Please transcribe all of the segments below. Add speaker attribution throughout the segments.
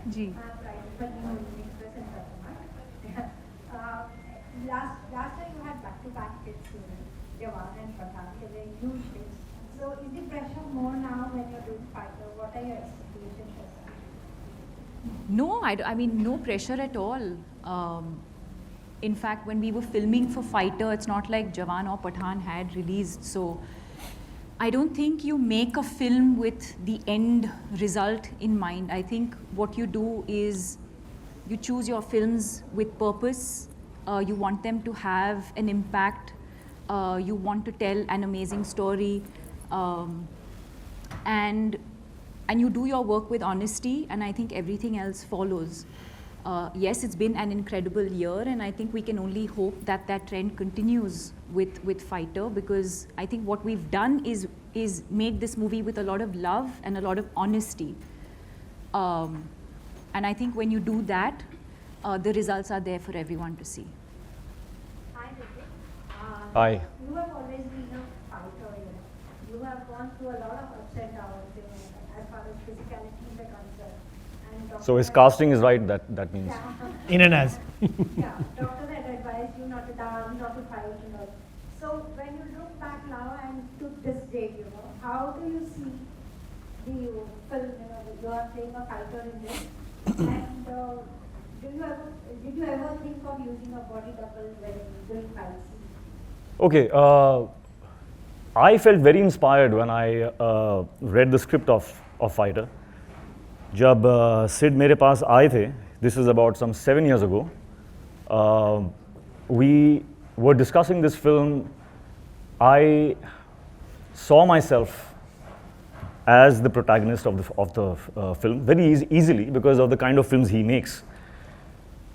Speaker 1: Ji
Speaker 2: last time you had back-to-back hits, Jawan and Pathan, they were huge hits. So is the pressure more now when you're doing Fighter? What are your expectations for that?
Speaker 1: No, I mean, no pressure at all. In fact, when we were filming for Fighter, it's not like Jawan or Pathan had released. So I don't think you make a film with the end result in mind. I think what you do is you choose your films with purpose. You want them to have an impact. You want to tell an amazing story. And you do your work with honesty, and I think everything else follows. Yes, it's been an incredible year, and I think we can only hope that that trend continues with Fighter, because I think what we've done is made this movie with a lot of love and a lot of honesty. And I think when you do that, the results are there for everyone to see.
Speaker 2: Hi, Hritik.
Speaker 3: Hi.
Speaker 2: You have always been a fighter, You have gone through a lot of ups and downs, as far as physicalities are concerned. And
Speaker 3: So his casting is right, that means.
Speaker 2: Yeah.
Speaker 4: In and as.
Speaker 2: Yeah, doctors had advised you not to dance, not to fight, So when you look back now and to this date, how do you see the film, you are playing a fighter in this? And did you ever think of using a body double when doing fight scenes?
Speaker 3: Okay, I felt very inspired when I read the script of Fighter. जब Sid मेरे पास आए थे, this is about some 7 years ago, we were discussing this film. I saw myself as the protagonist of the film very easily because of the kind of films he makes.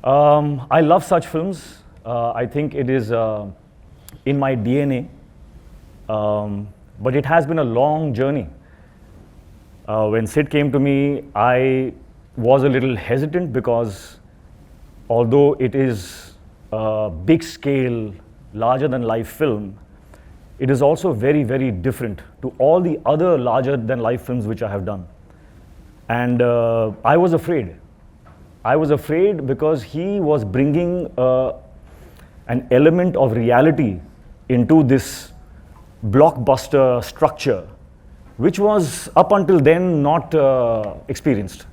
Speaker 3: I love such films. I think it is in my DNA, but it has been a long journey. When Sid came to me, I was a little hesitant because although it is a big scale, larger than life film, it is also very, very different to all the other larger than life films which I have done. And I was afraid. I was afraid because he was bringing an element of reality into this blockbuster structure, which was up until then not experienced.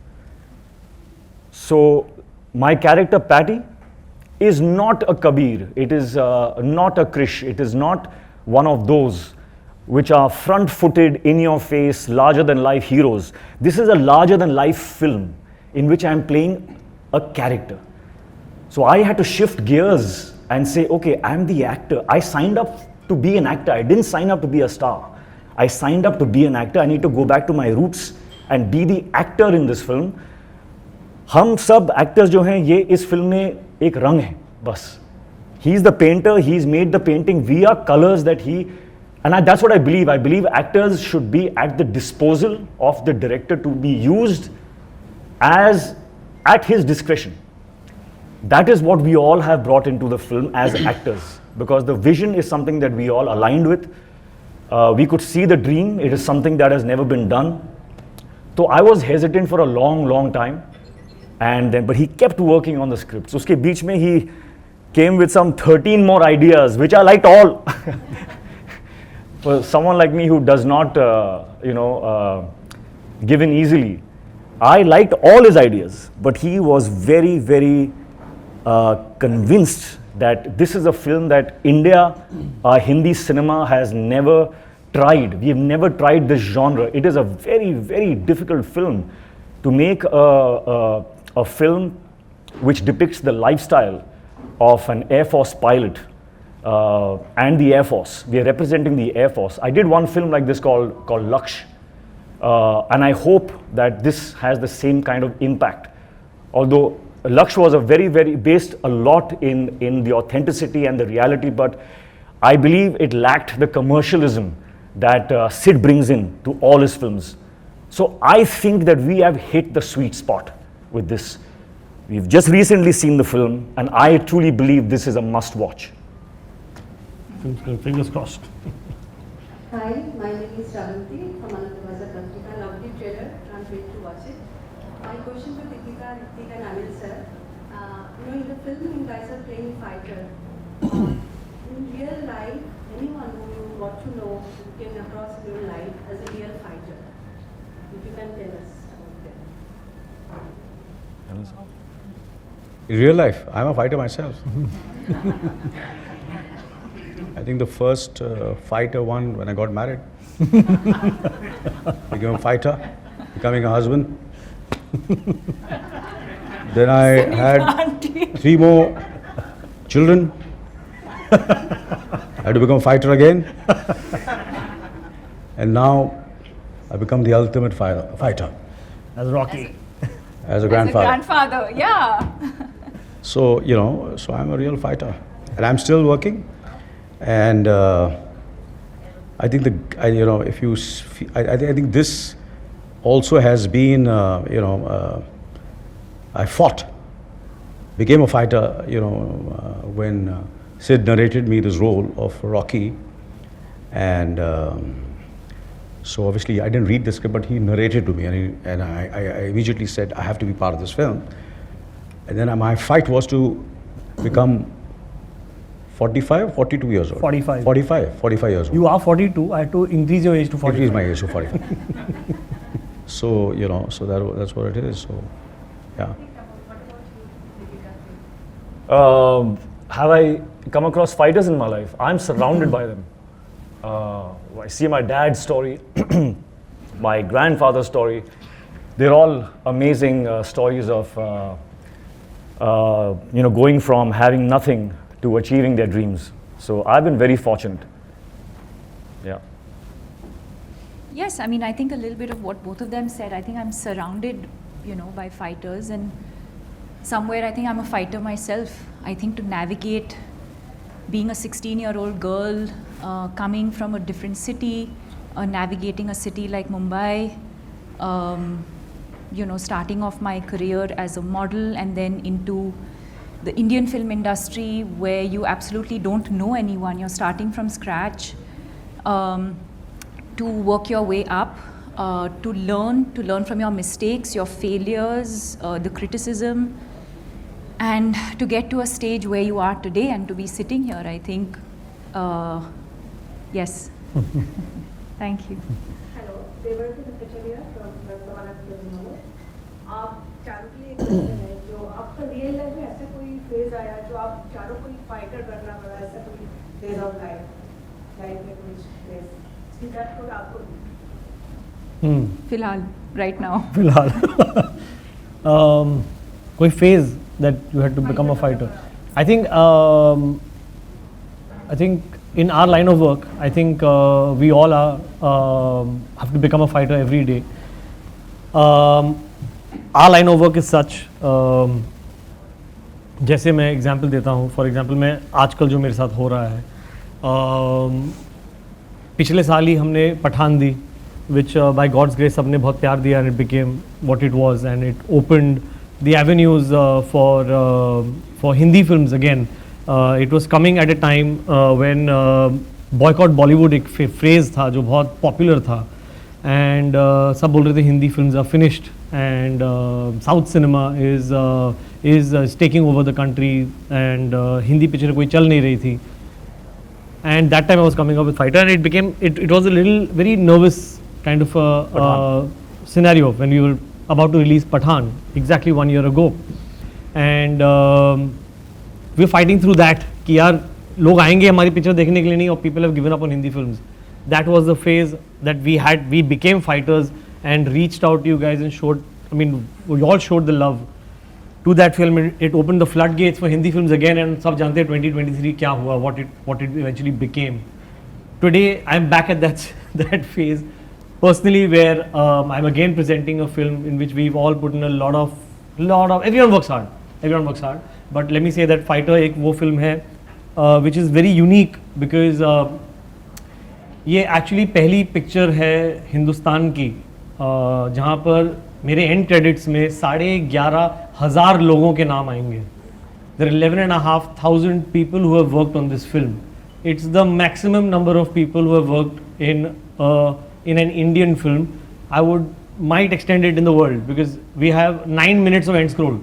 Speaker 3: So my character Patty is not a Kabir, it is not a Krish, it is not one of those which are front-footed, in-your-face, larger-than-life heroes. This is a larger-than-life film in which I am playing a character. So I had to shift gears and say, okay, I'm the actor. I signed up to be an actor. I didn't sign up to be a star. I signed up to be an actor. I need to go back to my roots and be the actor in this film. हम सब actors जो हैं ये इस film में एक रंग है बस. He's the painter. He's made the painting. We are colors that he, and that's what I believe. I believe actors should be at the disposal of the director to be used as at his discretion. That is what we all have brought into the film as actors, because the vision is something that we all aligned with. We could see the dream. It is something that has never been done. So I was hesitant for a long, long time, and then but he kept working on the script. So uske beech mein he came with some 13 more ideas, which I liked all. For someone like me who does not, give in easily, I liked all his ideas, but he was very, very convinced that this is a film that India, Hindi cinema has never tried. We have never tried this genre. It is a very, very difficult film to make a film which depicts the lifestyle of an Air Force pilot and the Air Force. We are representing the Air Force. I did one film like this called Laksh, and I hope that this has the same kind of impact. Although Laksh was very based a lot in the authenticity and the reality, but I believe it lacked the commercialism that Sid brings in to all his films. So I think that we have hit the sweet spot with this. We've just recently seen the film, and I truly believe this is a must-watch.
Speaker 4: Fingers crossed.
Speaker 5: Hi, my name is Shravanti from Anandavasa Patrika. Lovely trailer, can't wait to watch it.
Speaker 4: My question to Deepika, Hritik and Anil sir. In the film you guys are playing fighter. In real life, anyone who you got to know came across in your life as a real fighter. If you can tell us about that.
Speaker 5: In real life, I'm a fighter myself. I think the first fight I won when I got married. Became a fighter, becoming a husband. Then I had 3 more children. I had to become a fighter again. And now I become the ultimate fighter.
Speaker 6: As Rocky.
Speaker 5: As a grandfather.
Speaker 1: As a grandfather, yeah.
Speaker 5: So, so I'm a real fighter. And I'm still working. And I think I think this also has been, I fought, became a fighter, when Sid narrated me this role of Rocky. And so obviously I didn't read the script, but he narrated to me, and I immediately said, I have to be part of this film. And then my fight was to become 45, 42 years old.
Speaker 6: 45.
Speaker 5: 45 years old.
Speaker 6: You are 42. I had to increase your age to 45.
Speaker 5: Increase my age to 45. So, so that's what it is. So, yeah.
Speaker 3: Have I come across fighters in my life? I'm surrounded by them. I see my dad's story, my grandfather's story. They're all amazing stories of, going from having nothing to achieving their dreams. So I've been very fortunate. Yeah.
Speaker 1: Yes, I mean, I think a little bit of what both of them said. I think I'm surrounded, by fighters, and somewhere I think I'm a fighter myself. I think to navigate being a 16-year-old girl, coming from a different city, navigating a city like Mumbai, starting off my career as a model and then into the Indian film industry where you absolutely don't know anyone. You're starting from scratch, to work your way up, to learn from your mistakes, your failures, the criticism, and to get to a stage where you are today and to be sitting here, I think, yes. Thank you.
Speaker 2: Hello, Devar to the picture here from Barcelona Film. आप चारों के लिए एक question है जो आपका real life में ऐसा कोई फेज आया जो आप चारों को फाइटर करना पड़ा, ऐसा कोई फेज ऑफ लाइफ में कोई फेज सिद्धार्थ को आपको
Speaker 1: फिलहाल right now.
Speaker 6: फिलहाल कोई phase that you had to become a fighter. I think in our line of work, I think we all have to become a fighter every day. Our line of work is such, जैसे मैं example देता हूँ, for example मैं आजकल जो मेरे साथ हो रहा है, पिछले साल ही हमने पठान दी, which by God's grace सबने बहुत प्यार दिया, and it became what it was, and it opened the avenues for Hindi films again. It was coming at a time when boycott Bollywood एक phrase था जो बहुत popular था, and सब बोल रहे थे Hindi films are finished and South cinema is taking over the country, and Hindi picture कोई चल नहीं रही थी. And that time I was coming up with Fighter, and it was a little very nervous kind of a scenario when we were about to release Pathan exactly 1 year ago, and we were fighting through that कि यार लोग आएंगे हमारी picture देखने के लिए नहीं, और people have given up on Hindi films. That was the phase that we became fighters and reached out to you guys and showed, I mean, we all showed the love to that film. It opened the floodgates for Hindi films again, and सब जानते हैं 2023 क्या हुआ, what it eventually became. Today I'm back at that phase personally, where I'm again presenting a film in which we've all put in a lot of everyone works hard, but let me say that Fighter एक वो film है which is very unique because ये actually पहली picture है हिंदुस्तान की जहाँ पर मेरे end credits में 11,500 लोगों के नाम आएंगे. There are 11,500 people who have worked on this film. It's the maximum number of people who have worked in an Indian film. I would might extend it in the world, because we have 9 minutes of end scroll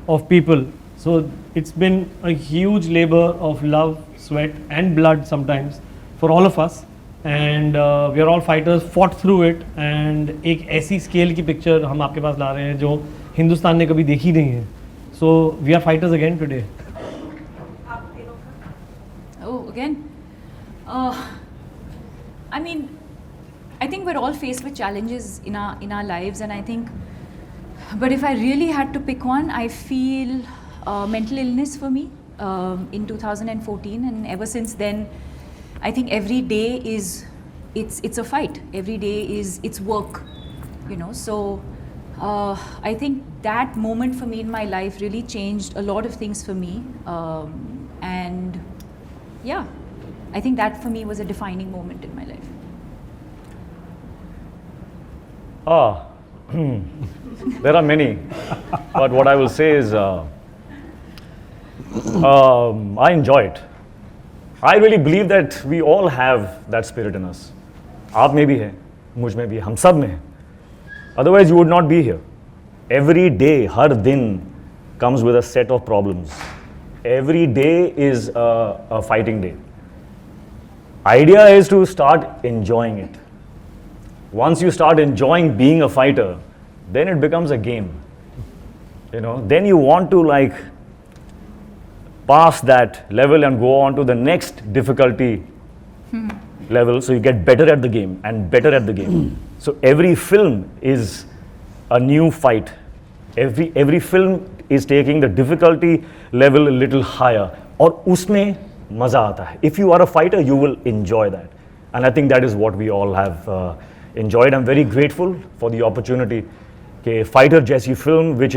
Speaker 6: of people. So it's been a huge labor of love, sweat and blood sometimes for all of us, and we are all fighters, fought through it, and एक ऐसी scale की picture हम आपके पास ला रहे हैं जो हिंदुस्तान ने कभी देखी नहीं है. So we are fighters again today.
Speaker 1: Oh, again. I mean, I think we're all faced with challenges in our lives, and I think, but if I really had to pick one, I feel mental illness for me in 2014, and ever since then, I think every day it's a fight. Every day it's work, you know. So I think that moment for me in my life really changed a lot of things for me, and yeah, I think that for me was a defining moment in my life.
Speaker 3: There are many, but what I will say is I enjoy it. I really believe that we all have that spirit in us. आप में भी है, मुझ में भी है, हम सब में है. Otherwise you would not be here. Every day, हर दिन comes with a set of problems. Every day is a fighting day. Idea is to start enjoying it. Once you start enjoying being a fighter, then it becomes a game. You know, then you want to like pass that level and go on to the next difficulty level, so you get better at the game and better at the game. So every film is a new fight. Every film is taking the difficulty level a little higher, और उसमें मजा आता है. If you are a fighter, you will enjoy that, and I think that is what we all have enjoyed. I'm very grateful for the opportunity. कि fighter जैसी film, which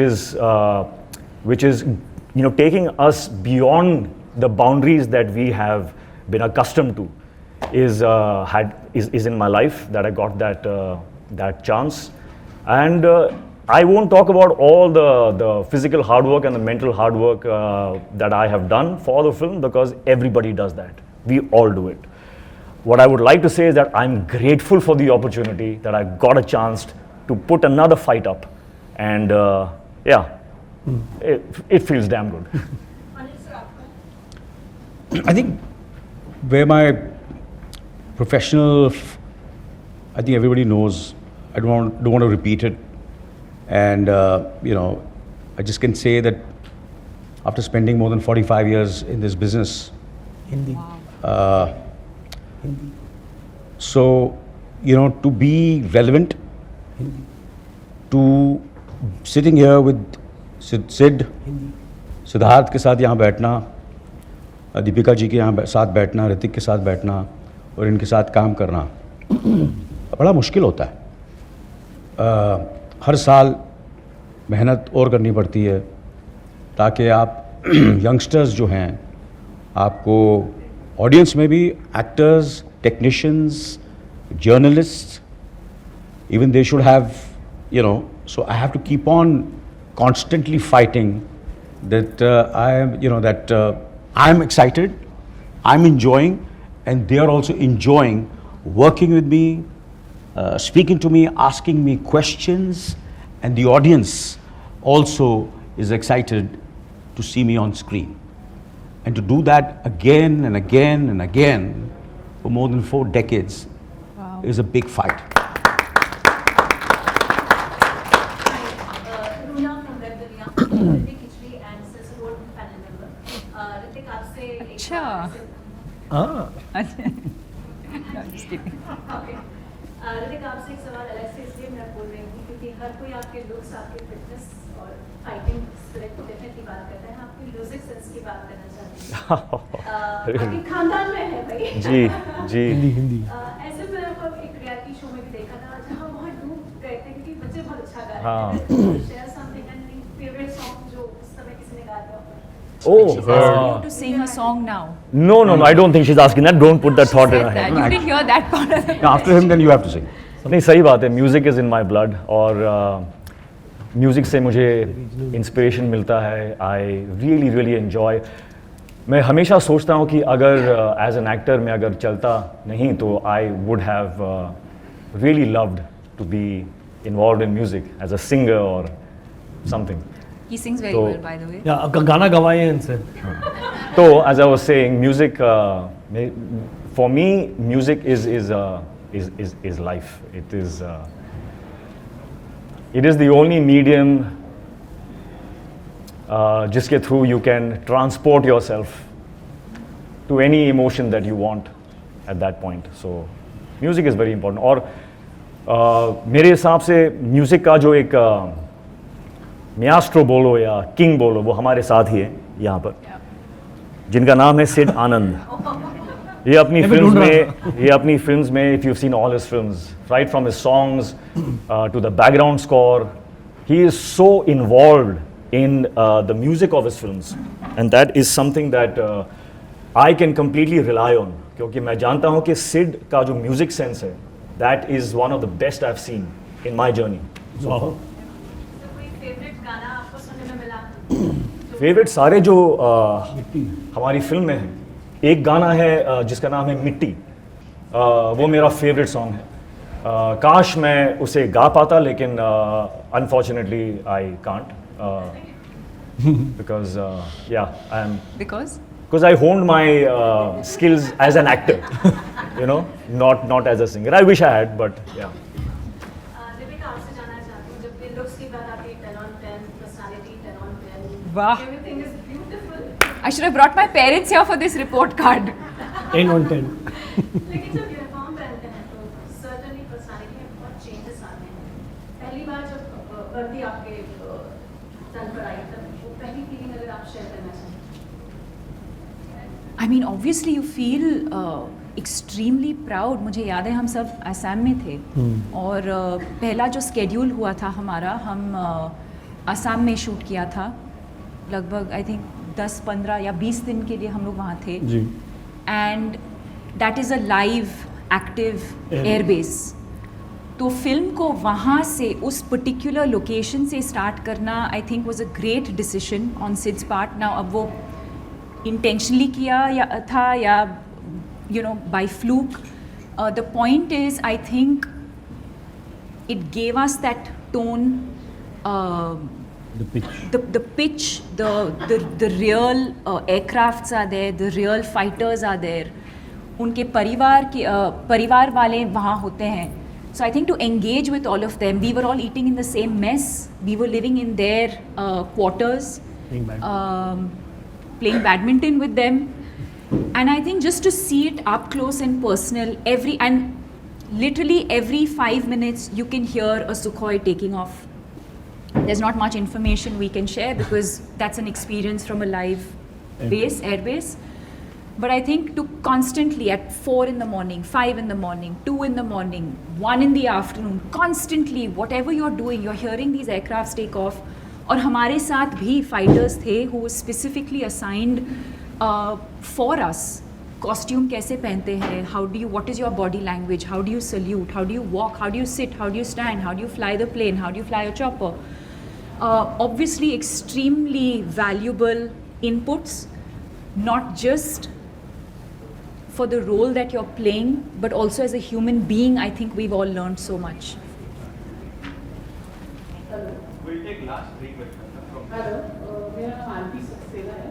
Speaker 3: is you know, taking us beyond the boundaries that we have been accustomed to, is in my life, that I got that chance. And I won't talk about all the physical hard work and the mental hard work that I have done for the film, because everybody does that. We all do it. What I would like to say is that I'm grateful for the opportunity that I got a chance to put another fight up, and yeah. It feels damn good.
Speaker 5: I think where my professional, I think everybody knows, I don't want to repeat it, and you know, I just can say that after spending more than 45 years in this business,
Speaker 6: Hindi.
Speaker 5: so you know, to be relevant, to sitting here with Siddharth के साथ यहाँ बैठना, दीपिका जी के यहाँ साथ बैठना, ऋतिक के साथ बैठना और इनके साथ काम करना बड़ा मुश्किल होता है. हर साल मेहनत और करनी पड़ती है ताकि आप यंगस्टर्स जो हैं, आपको ऑडियंस में भी actors, technicians, journalist, even they should have, you know, so I have to keep on constantly fighting that I'm excited, I'm enjoying, and they are also enjoying working with me, speaking to me, asking me questions, and the audience also is excited to see me on screen. And to do that again and again and again for more than 4 decades is a big fight.
Speaker 1: अच्छा.
Speaker 4: ऋतिक, आपसे एक सवाल अलग से इसलिए मैं बोल रही हूँ क्योंकि हर कोई आपके लुक्स, आपके फिटनेस और फाइटिंग स्पिरिट को डेफिनेटली बात करता है. आपकी म्यूजिक सेंस की बात करना चाहती हूँ. आपके खानदान में है भाई.
Speaker 3: जी जी.
Speaker 6: हिंदी.
Speaker 4: ऐसे में आपको एक रियलिटी शो में भी देखा था जहाँ बहुत डूब गए थे क्योंकि बच्चे बहुत अच्छा गा रहे थे. Share something and favourite song जो उस समय किसी ने गाया था.
Speaker 3: Oh,
Speaker 1: She's asking you to sing a song now.
Speaker 3: no, I don't think she's asking that. Don't put that thought in her
Speaker 1: Said
Speaker 3: head.
Speaker 1: that. You didn't hear that part of it.
Speaker 5: After him, then you have to sing.
Speaker 3: नहीं, सही बात है. Music is in my blood, और music से मुझे inspiration मिलता है. I really enjoy. मैं हमेशा सोचता हूँ कि अगर एज एन एक्टर मैं अगर चलता नहीं तो I would have really loved to be involved in music as a singer or something.
Speaker 1: He sings very
Speaker 3: So-
Speaker 1: well, by the way.
Speaker 6: या गाना गवाए इनसे.
Speaker 3: So, as I was saying, music, for me, music is life. It is the only medium जिसके through you can transport yourself to any emotion that you want at that point. So, music is very important. और मेरे हिसाब से music का जो एक मियास्ट्रो बोलो या किंग बोलो, वो हमारे साथ ही है यहाँ पर, जिनका नाम है सिड आनंद. ये अपनी फिल्म्स में if you seen all his films, right from his songs to the background score, he is so involved in the music of his films, and that is something that I can completely rely on, क्योंकि मैं जानता हूँ कि सिड का जो music sense है, that is one of the best I've seen in my journey.
Speaker 6: Wow.
Speaker 3: Favourite सारे जो हमारी फिल्म में हैं, एक गाना है जिसका नाम है मिट्टी, वो मेरा फेवरेट सॉन्ग है. काश मैं उसे गा पाता, लेकिन unfortunately I can't. Because I am because I honed my skills as an actor, not as a singer. I wish I had, but yeah.
Speaker 4: Deepika, आपसे जानना चाहती हूँ, जब भी looks की बात आती है 10 on 10, personality 10 on 10,
Speaker 1: Wow.
Speaker 4: everything is beautiful.
Speaker 1: I should have brought my parents here for this report card.
Speaker 6: 10 on 10.
Speaker 4: लेकिन जब यूनिफॉर्म पहनते हैं तो certainly personality में बहुत changes आते हैं. पहली बार जब वर्दी आपके तन पर आई, तब वो पहली फीलिंग अगर आप शेयर करना चाहें.
Speaker 1: I mean, obviously you feel extremely proud. मुझे याद है हम सब असम में थे और पहला जो स्केड्यूल हुआ था हमारा, हम असम में शूट किया था. लगभग आई थिंक 10-15 या 20 दिन के लिए हम लोग वहाँ थे.
Speaker 6: जी.
Speaker 1: And that is a live active airbase. तो फिल्म को वहाँ से उस पर्टिकुलर लोकेशन से स्टार्ट करना I think was a great decision on Sid's part. Now अब वो इंटेंशनली किया या by fluke, the point is I think it gave us that tone,
Speaker 6: The pitch.
Speaker 1: the pitch, the real aircrafts are there, the real fighters are there. उनके परिवार वाले वहाँ होते हैं. So I think to engage with all of them, we were all eating in the same mess. We were living in their quarters, playing badminton with them, and I think just to see it up close and personal, literally every 5 minutes you can hear a Sukhoi taking off. There's not much information we can share because that's an experience from a live airbase. But I think to constantly at 4 in the morning, 5 in the morning, 2 in the morning, 1 in the afternoon, constantly whatever you're doing, you're hearing these aircrafts take off. और हमारे साथ भी fighters थे who were specifically assigned for us. Costume कैसे पहनते हैं? What is your body language? How do you salute? How do you walk? How do you sit? How do you stand? How do you fly the plane? How do you fly a chopper? Obviously extremely valuable inputs, not just for the role that you're playing, but also as a human being. I think we've all learned so much.
Speaker 7: We'll take last 3 questions from.
Speaker 8: Hello, मेरा नाम आरती सक्सेना है.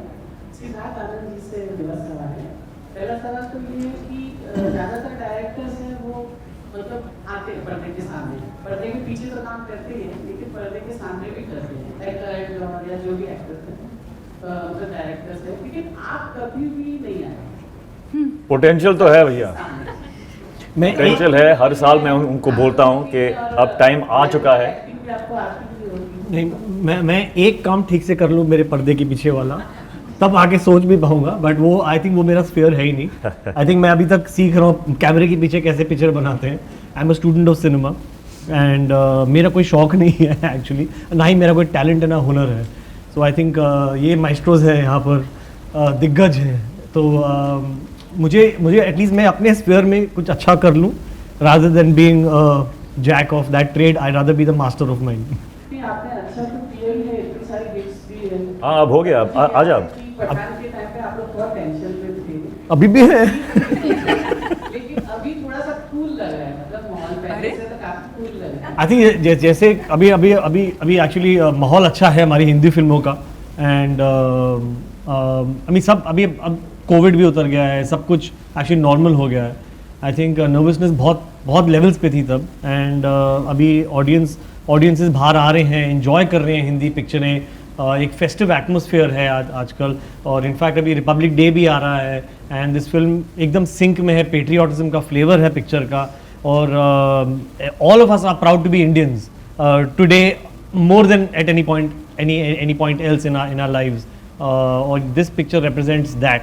Speaker 8: सिद्धार्थ आनंद जी से मेरा सवाल है. पहला सवाल तो ये है कि ज़्यादातर डायरेक्टर्स हैं वो मतलब आते हैं पर्दे के सामने, पर्दे के पीछे तो काम करते ही हैं, लेकिन पर्दे के सामने भी करते हैं, एक्टर या जो भी एक्टर्स हैं, मतलब डायरेक्टर्स हैं, लेकिन आप कभी भी नहीं आए.
Speaker 3: पोटेंशियल तो है भैया, पोटेंशियल है. हर साल मैं उनको बोलता हूँ कि अब टाइम आ चुका है.
Speaker 8: एक्टिंग भी आपको आती भी होगी.
Speaker 6: नहीं, मैं एक काम ठीक से कर लूँ मेरे पर्दे के पीछे वाला, तब आगे सोच भी पाऊंगा. बट वो आई थिंक वो मेरा स्फीयर है ही नहीं. आई थिंक मैं अभी तक सीख रहा हूँ कैमरे के पीछे कैसे पिक्चर बनाते हैं. I am a student of cinema and मेरा कोई शौक नहीं है एक्चुअली, ना ही मेरा कोई टैलेंट है ना हुनर है. सो आई थिंक ये माइस्ट्रोज हैं यहाँ पर, दिग्गज हैं. तो मुझे एटलीस्ट मैं अपने स्फीयर में कुछ अच्छा कर लूँ, rather than being jack of that trade. I rather be the master of mind.
Speaker 8: आपने अच्छा तो किया ही है, इतनी सारी गिफ्ट्स भी हैं.
Speaker 3: हाँ, अब हो गया. आ जा.
Speaker 8: पठान के टाइम पे आप लोग बहुत टेंशन में थे,
Speaker 6: अभी भी है.
Speaker 8: लेकिन अभी थोड़ा सा कूल लग रहा है, मतलब माहौल पहले से तो काफी कूल लग रहा है.
Speaker 6: आई थिंक जैसे अभी अभी अभी अभी एक्चुअली माहौल अच्छा है हमारी हिंदी फिल्मों का एंड अभी सब अभी अब कोविड भी उतर गया है, सब कुछ एक्चुअली नॉर्मल हो गया है. आई थिंक नर्वसनेस बहुत बहुत लेवल्स पे थी तब एंड अभी ऑडियंसेस बाहर आ रहे हैं, एंजॉय कर रहे हैं हिंदी पिक्चरें. एक फेस्टिव एटमॉस्फेयर है आजकल और इनफैक्ट अभी रिपब्लिक डे भी आ रहा है एंड दिस फिल्म एकदम सिंक में है, पेट्रियाटिज्म का फ्लेवर है पिक्चर का और all of us are proud to be Indians today more than at any point else in our lives और दिस पिक्चर रिप्रेजेंट्स दैट.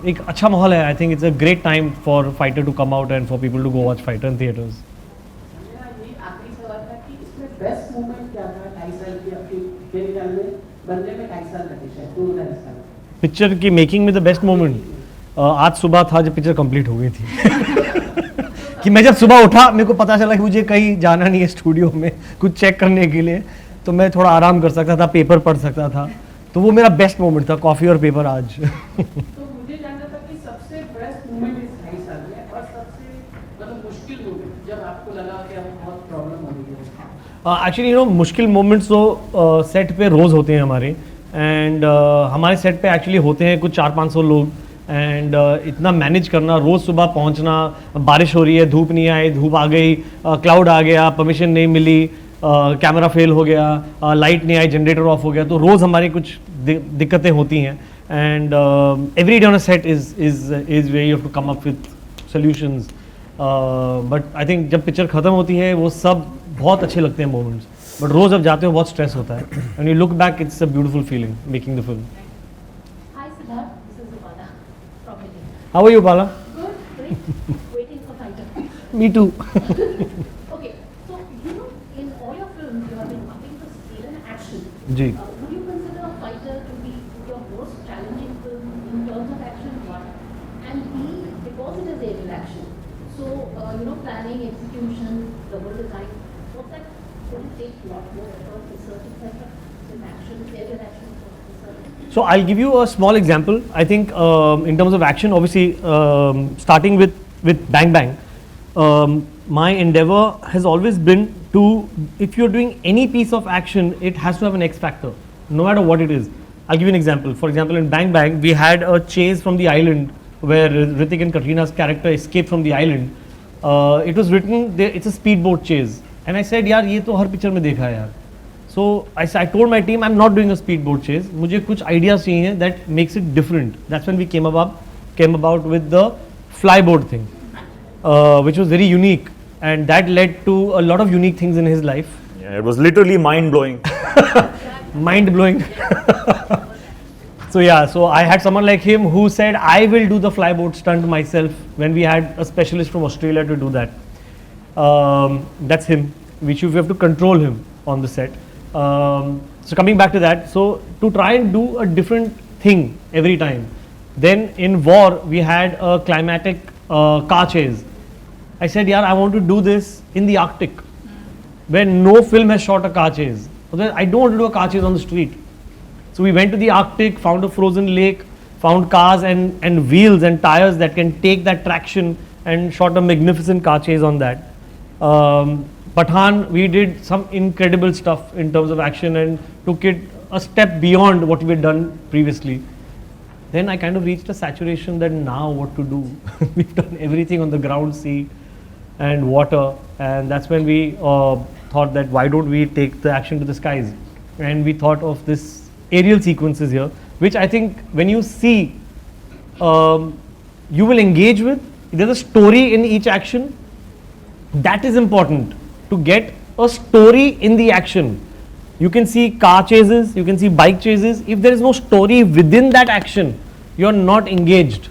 Speaker 6: एक अच्छा माहौल है. I think it's a great time for Fighter to come out and for people to go watch Fighter in theatres.
Speaker 8: मेरा ये आखिरी सवाल था कि इसमें बेस्ट मोमेंट क्या था 2.5 साल की आपकी मेरे ख्याल में बनने में 2.5 साल लगे शायद 2.5 साल.
Speaker 6: पिक्चर की मेकिंग में द बेस्ट मोमेंट आज सुबह था जब पिक्चर कंप्लीट हो गई थी. कि मैं जब सुबह उठा मेरे को पता चला कि मुझे कहीं जाना नहीं है स्टूडियो में कुछ चेक करने के लिए, तो मैं थोड़ा आराम कर सकता था, पेपर पढ़ सकता था. तो वो मेरा बेस्ट मोमेंट था, कॉफ़ी और पेपर आज.
Speaker 8: तो मुझे जानना था कि सबसे बेस्ट मोमेंट इस 2.5 साल में और सबसे मतलब मुश्किल मोमेंट जब आपको लगा कि अब बहुत प्रॉब्लम हो रही है.
Speaker 6: एक्चुअली मुश्किल मोमेंट्स तो सेट पे रोज़ होते हैं हमारे एंड हमारे सेट पे एक्चुअली होते हैं कुछ 400-500 लोग एंड इतना मैनेज करना, रोज़ सुबह पहुंचना, बारिश हो रही है, धूप नहीं आई, धूप आ गई, क्लाउड आ गया, परमिशन नहीं मिली, कैमरा फेल हो गया, लाइट नहीं आई, जनरेटर ऑफ हो गया, तो रोज़ हमारी कुछ दिक्कतें होती हैं and every day on a set is way you have to come up with solutions. But I think जब पिक्चर ख़त्म होती है वो सब बहुत अच्छे लगते हैं मोमेंट्स, बट रोज़ जब जाते हो बहुत स्ट्रेस होता है. And you look back it's a beautiful feeling making the film.
Speaker 9: Hi Siddharth, this is Deepika from Hritik.
Speaker 6: How are you Bala?
Speaker 9: Good, great. Waiting for fighter.
Speaker 6: Me too.
Speaker 9: Okay, so you know in all your films you have been upping the scale and action.
Speaker 6: जी.
Speaker 9: Would you consider a fighter to be your most challenging film in terms of action? One, and B, because it is aerial action. So you know planning, execution, double design. What's that? Would it take a lot more effort, research, etc. In action, aerial action, research?
Speaker 6: So I'll give you a small example. I think in terms of action, obviously starting with Bang Bang, my endeavor has always been to, if you're doing any piece of action, it has to have an X factor, no matter what it is. I'll give you an example. For example, in Bang Bang, we had a chase from the island where Hritik and Katrina's character escaped from the island. It was written there, it's a speedboat chase, and I said, यार ये तो हर picture में देखा है यार. So I told my team, I'm not doing a speedboat chase. मुझे कुछ ideas चाहिए that makes it different. That's when we came about with the flyboard thing, which was very unique, and that led to a lot of unique things in his life.
Speaker 3: Yeah, it was literally mind-blowing.
Speaker 6: Mind blowing. So yeah, so I had someone like him who said, I will do the flyboard stunt myself, when we had a specialist from Australia to do that. That's him, which you have to control him on the set. So coming back to that, so to try and do a different thing every time. Then in War, we had a climatic car chase. I said, yeah, I want to do this in the Arctic, where no film has shot a car chase. I don't want to do a car chase on the street. So we went to the Arctic, found a frozen lake, found cars and wheels and tires that can take that traction, and shot a magnificent car chase on that. Pathan, we did some incredible stuff in terms of action and took it a step beyond what we had done previously. Then I kind of reached a saturation that now what to do. We've done everything on the ground, sea and water, and that's when we thought that why don't we take the action to the skies. And we thought of this aerial sequences here, which I think when you see, you will engage with. There's a story in each action. That is important, to get a story in the action. You can see car chases, you can see bike chases. If there is no story within that action, you are not engaged.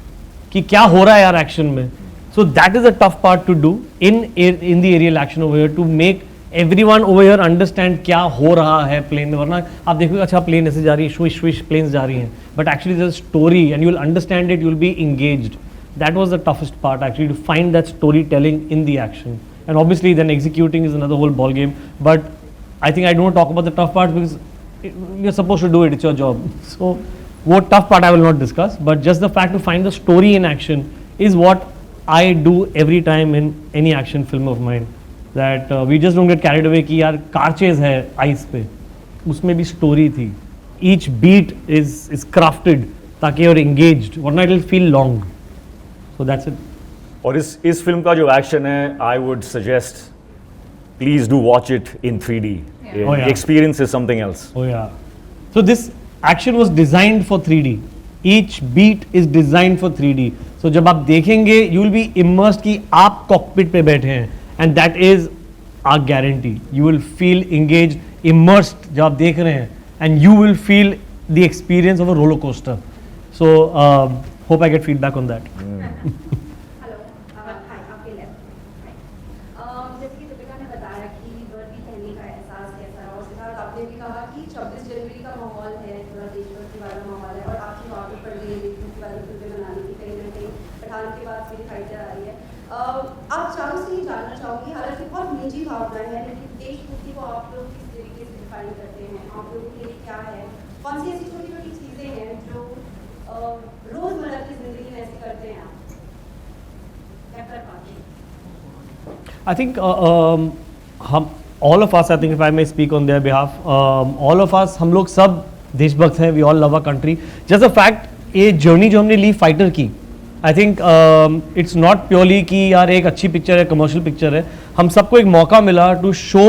Speaker 6: कि क्या हो रहा है यार action में. So that is a tough part to do in the aerial action over here, to make everyone over here understand क्या हो रहा है plane में. वरना आप देखोगे अच्छा plane ऐसे जा रही है, swish swish planes जा रही हैं. But actually there's a story and you will understand it, you will be engaged. That was the toughest part actually, to find that storytelling in the action. And obviously then executing is another whole ball game. But I think I don't talk about the tough parts because you're supposed to do it, it's your job. So what tough part I will not discuss, but just the fact to find the story in action is what I do every time in any action film of mine. That we just don't get carried away कि यार car chase है ice पे, उसमें भी story थी. Each beat is crafted ताकि you're engaged, वरना it will feel long. So that's it.
Speaker 3: और इस फिल्म का जो एक्शन है, I would suggest please do watch it in 3D.
Speaker 6: Oh, yeah.
Speaker 3: Experience is something else.
Speaker 6: Oh yeah. So this action was designed for 3D. Each beat is designed for 3D. So जब आप देखेंगे you will be immersed कि आप cockpit पे बैठे हैं, and that is our guarantee. You will feel engaged, immersed जब आप देख रहे हैं, and you will feel the experience of a roller coaster. So hope I get feedback on that.
Speaker 4: Hello hi आपके लेफ्ट. जैसे कि दीपिका ने बताया कि वर्दी पहनने का एहसास कैसा रहा, और सिद्धार्थ आपने भी कहा कि 26 जनवरी का माहौल है, थोड़ा देशभक्ति वाला माहौल है, और आपकी आदत पड़ गई है देशभक्ति वाली फिल्में बनाने की. कहीं ना कहीं पठान के बाद मेरी फाइटर आ रही है. आप चारों से ये जानना चाहूँगी, हालांकि बहुत निजी भावना है, लेकिन देशभक्ति को आप लोग किस तरीके से डिफाइन करते हैं, आप लोगों के लिए क्या है, कौन सी ऐसी छोटी छोटी चीज़ें हैं जो रोजमर्रा की जिंदगी में ऐसे करते हैं आप, क्या कर पाते हैं?
Speaker 6: I think हम all of us, I think if I may speak on their behalf, all of us, हम लोग सब देशभक्त हैं. We all love our country. Just the fact ये जर्नी जो हमने ली फाइटर की, आई थिंक इट्स नॉट प्योरली कि यार एक अच्छी पिक्चर है, कमर्शियल पिक्चर है. हम सबको एक मौका मिला to show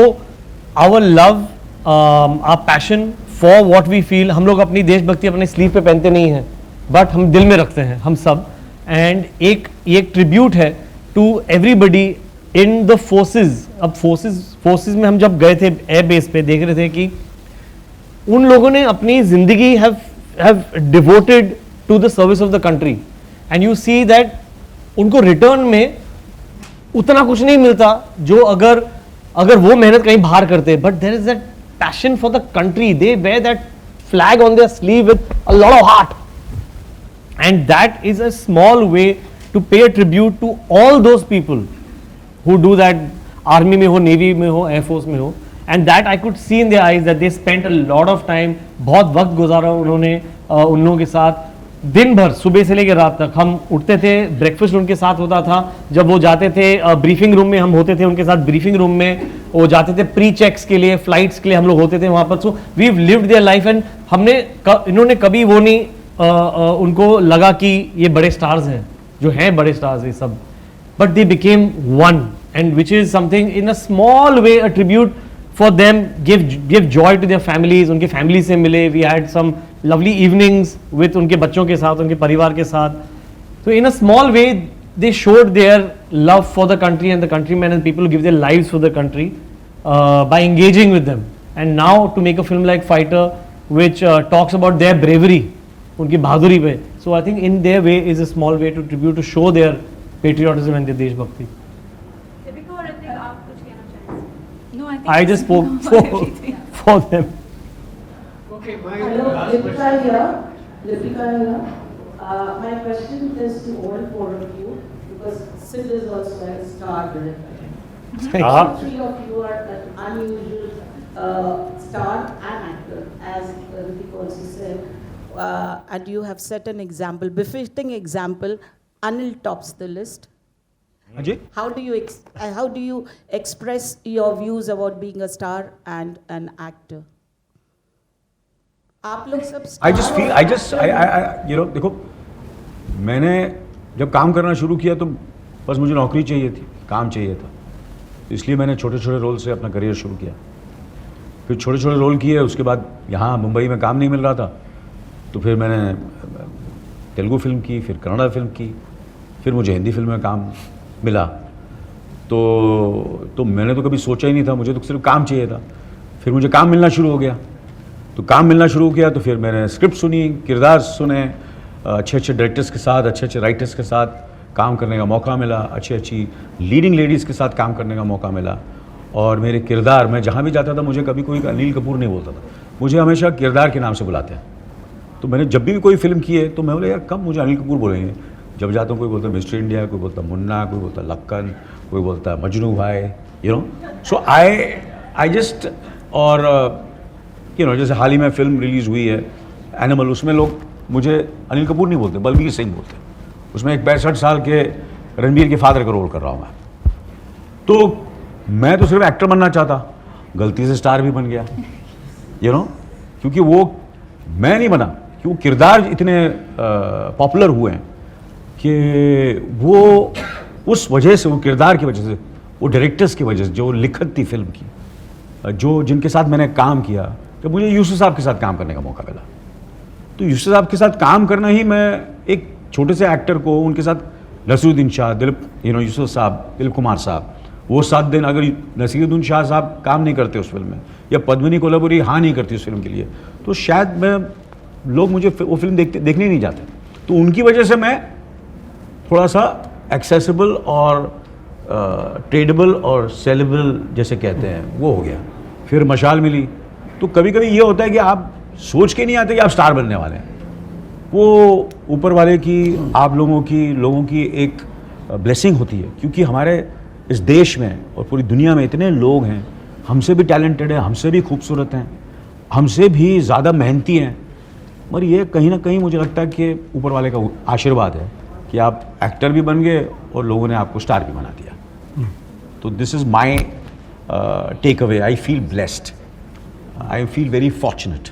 Speaker 6: our love, our passion for what we feel. हम लोग अपनी देशभक्ति अपने स्लीव पे पहनते नहीं हैं, बट हम दिल में रखते हैं हम सब. एंड एक ट्रिब्यूट है to everybody in the forces. अब फोर्सेस में हम जब गए थे एयर बेस पे, देख रहे थे कि उन लोगों ने अपनी जिंदगी have devoted to the service of the country. And you see that उनको रिटर्न में उतना कुछ नहीं मिलता जो अगर वो मेहनत कहीं बाहर करते. But there is that passion for the country. They wear that flag on their sleeve with a lot of heart. And that is a small way to pay a tribute to all those people who do that, army में हो, navy में हो, air force में हो. And that I could see in their eyes that they spent a lot of time, बहुत वक्त गुजारा उन्होंने उन लोगों के साथ. दिन भर सुबह से लेकर रात तक हम उठते थे, ब्रेकफास्ट उनके साथ होता था. जब वो जाते थे ब्रीफिंग रूम में, हम होते थे उनके साथ ब्रीफिंग रूम में. वो जाते थे प्री चेक्स के लिए, फ्लाइट्स के लिए, हम लोग होते थे वहाँ पर. So we lived their life. And इन्होंने कभी वो नहीं उनको लगा कि ये बड़े स्टार्स हैं, जो हैं बड़े स्टार्स ये सब, but they became one. And which is something in a small way a tribute for them. Give joy to their families. उनके फैमिली से मिले. We had some lovely evenings with उनके बच्चों के साथ, उनके परिवार के साथ. तो in a small way they showed their love for the country and the country man and people give their lives for the country by engaging with them. And now to make a film like fighter which talks about their bravery, उनकी बहादुरी पे. So I think in their way is a small way to tribute to show their patriotism and their देशभक्ति.
Speaker 4: दीपिका और ऋतिक, आप कुछ कहना चाहेंगे?
Speaker 1: No, I think
Speaker 6: I just spoke for them.
Speaker 8: Okay, my
Speaker 10: Hello,
Speaker 8: last
Speaker 10: Deepika
Speaker 8: question.
Speaker 10: here. Deepika here. My question is to all four of you, because Sid is also a star director. All three of you are an unusual star and actor, as Hritik also said. And you have set an example, befitting example. Anil tops the list.
Speaker 5: Ajay?
Speaker 10: How do you express your views about being a star and an actor? आप लोग सब
Speaker 5: देखो, मैंने जब काम करना शुरू किया तो बस मुझे नौकरी चाहिए थी, काम चाहिए था. इसलिए मैंने छोटे छोटे रोल से अपना करियर शुरू किया. फिर छोटे छोटे रोल किए. उसके बाद यहाँ मुंबई में काम नहीं मिल रहा था, तो फिर मैंने तेलुगु फिल्म की, फिर कन्नड़ा फिल्म की, फिर मुझे हिंदी फिल्म में काम मिला. तो मैंने तो कभी सोचा ही नहीं था, मुझे तो सिर्फ काम चाहिए था. फिर मुझे काम मिलना शुरू हो गया. तो काम मिलना शुरू किया तो फिर मैंने स्क्रिप्ट सुनी, किरदार सुने, अच्छे अच्छे डायरेक्टर्स के साथ, अच्छे अच्छे राइटर्स के साथ काम करने का मौका मिला, अच्छी अच्छी लीडिंग लेडीज़ के साथ काम करने का मौका मिला. और मेरे किरदार, मैं जहाँ भी जाता था मुझे कभी कोई अनिल कपूर नहीं बोलता था, मुझे हमेशा किरदार के नाम से बुलाते हैं. तो मैंने जब भी कोई फिल्म की है तो मैं बोला यार कब मुझे अनिल कपूर बोलेंगे. जब जाता हूँ कोई बोलता है मिस्टर इंडिया, कोई बोलता मुन्ना, कोई बोलता लक्कन, कोई बोलता मजनू भाई, you know. So I just, और जैसे हाल ही में फिल्म रिलीज़ हुई है एनिमल, उसमें लोग मुझे अनिल कपूर नहीं बोलते, बलबीर सिंह बोलते. उसमें एक 65 साल के रणबीर के फादर का रोल कर रहा हूँ मैं. तो मैं तो सिर्फ एक्टर बनना चाहता, गलती से स्टार भी बन गया, यू नो, क्योंकि वो मैं नहीं बना, कि वो किरदार इतने पॉपुलर हुए हैं कि वो उस वजह से, वो किरदार की वजह से, वो डायरेक्टर्स की वजह से, जो लिखत थी फिल्म की, जो जिनके साथ मैंने काम किया, तो मुझे यूसुफ साहब के साथ काम करने का मौका मिला। तो यूसुफ साहब के साथ काम करना ही, मैं एक छोटे से एक्टर को, उनके साथ नसीरुद्दीन शाह, दिलीप, यूसुफ साहब, दिलीप कुमार साहब, वो 7 दिन अगर नसीरुद्दीन शाह साहब काम नहीं करते उस फिल्म में, या पद्मिनी कोल्हापुरी हाँ नहीं करती उस फिल्म के लिए, तो शायद लोग मुझे वो फिल्म देखने ही नहीं जाते। तो उनकी वजह से मैं थोड़ा सा एक्सेसिबल और ट्रेडेबल और सेलेबल जैसे कहते हैं वो हो गया। फिर मशाल मिली। तो कभी कभी ये होता है कि आप सोच के नहीं आते कि आप स्टार बनने वाले हैं, वो ऊपर वाले की, आप लोगों की एक ब्लेसिंग होती है, क्योंकि हमारे इस देश में और पूरी दुनिया में इतने लोग हैं, हमसे भी टैलेंटेड हैं, हमसे भी खूबसूरत हैं, हमसे भी ज़्यादा मेहनती हैं, मगर ये कहीं ना कहीं मुझे लगता है कि ऊपर वाले का आशीर्वाद है कि आप एक्टर भी बन गए और लोगों ने आपको स्टार भी बना दिया। तो this is my takeaway. I feel blessed, I feel very fortunate.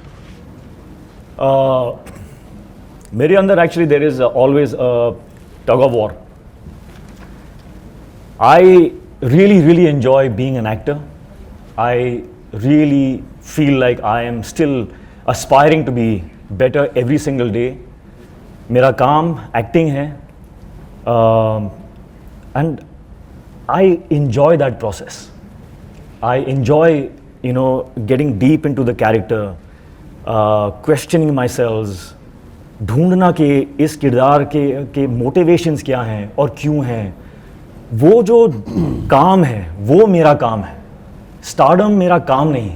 Speaker 3: मेरे अंदर actually there is always tug of war. I really enjoy being an actor. I really feel like I am still aspiring to be better every single day. मेरा काम acting है, and I enjoy that process. I enjoy, getting deep into the character, questioning myself, ढूंढना कि इस किरदार के motivations क्या हैं और क्यों हैं. वो जो काम है वो मेरा काम है. स्टारडम मेरा काम नहीं.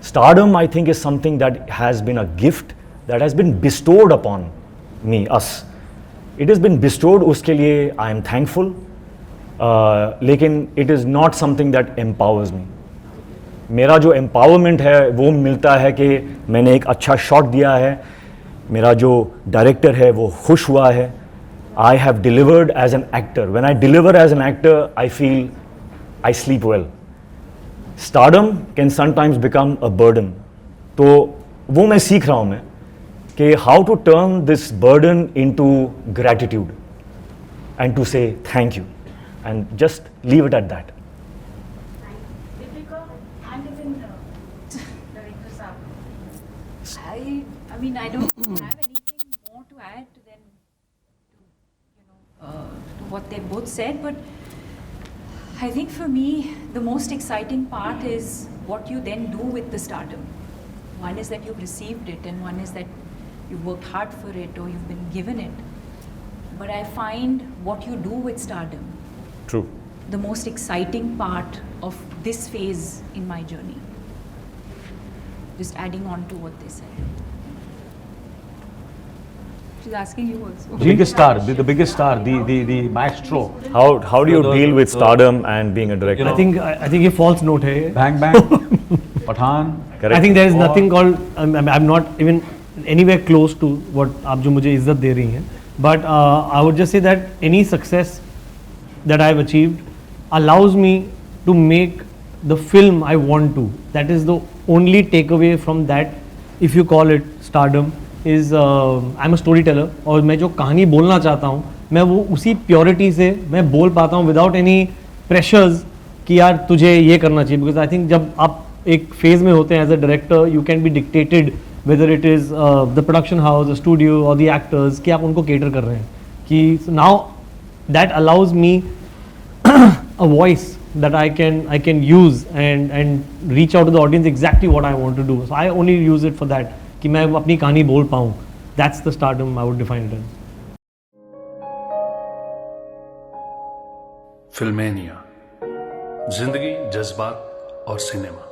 Speaker 3: Stardom I think is something that has been a gift that has been bestowed upon me, us. It is been bestowed, उसके लिए आई एम थैंकफुल, लेकिन it is not something that empowers me. मेरा जो empowerment है वो मिलता है कि मैंने एक अच्छा शॉट दिया है, मेरा जो डायरेक्टर है वो खुश हुआ है. I have delivered as an actor. When I deliver as an actor, I feel I sleep well. Stardom can sometimes become a burden. तो वो मैं सीख रहा हूँ मैं कि how to turn this burden into gratitude and to say thank you and just leave it at that.
Speaker 2: Deepika and even director Saab.
Speaker 1: I mean, I don't have anything more to add than to what they both said, but I think for me the most exciting part is what you then do with the stardom. One is that you've received it, and one is that you've worked hard for it or you've been given it. But I find what you do with stardom,
Speaker 3: True.
Speaker 1: the most exciting part of this phase in my journey. Just adding on to what they said. She's asking you also.
Speaker 5: The biggest star, the biggest star, the maestro.
Speaker 3: How do you deal with stardom and being a director?
Speaker 6: I think ये false note है.
Speaker 5: Bang Bang, Pathaan.
Speaker 3: Correct.
Speaker 6: I think there is nothing called. I'm not even anywhere close to what आप जो मुझे इज्जत दे रही हैं. But I would just say that any success that I've achieved allows me to make the film I want to. That is the only takeaway from that. If you call it stardom, is I'm a storyteller. और मैं जो कहानी बोलना चाहता हूँ मैं वो उसी प्योरिटी से मैं बोल पाता हूँ विदाउट एनी प्रेशर्स कि यार तुझे ये करना चाहिए. बिकॉज आई थिंक जब आप एक फेज में होते हैं as a director you can be dictated whether it is the production house, the studio और द एक्टर्स कि आप उनको केटर कर रहे हैं. कि now that allows me a voice that I can use and reach out to the audience exactly what I want to do. So I only use it for that कि मैं अपनी कहानी बोल पाऊँ. That's the stardom I would define it as.
Speaker 11: फिल्मेनिया, जिंदगी, जज्बात और cinema.